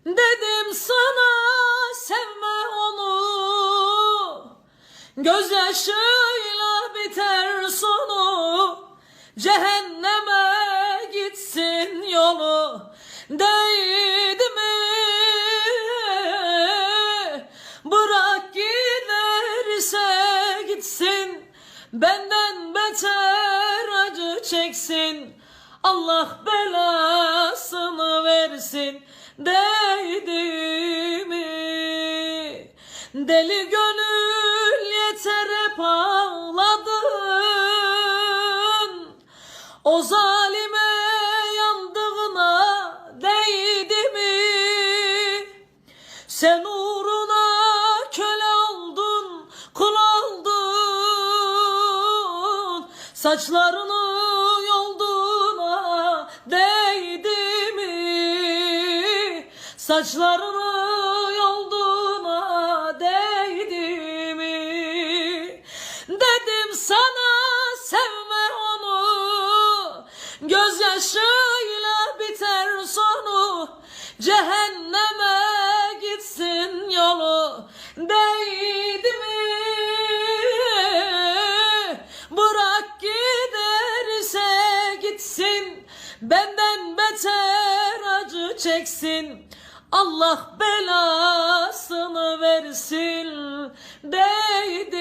Dedim sana sevme onu, gözyaşıyla biter sonu, cehenneme gitsin yolu. Değdi mi bırak giderse gitsin, benden beter acı çeksin, Allah belasını versin. Değdi mi deli gönül yeter hep ağladın, o zalime yandığına değdi mi? Sen uğruna köle oldun, kul oldun, saçlarını yolduğuna değdi mi? Saçlarını yolduğuna değdi mi? Dedim sana sevme onu, gözyaşıyla biter sonu, cehenneme gitsin yolu. Değdi mi bırak giderse gitsin, benden beter acı çeksin, Allah belasını versin. Değdi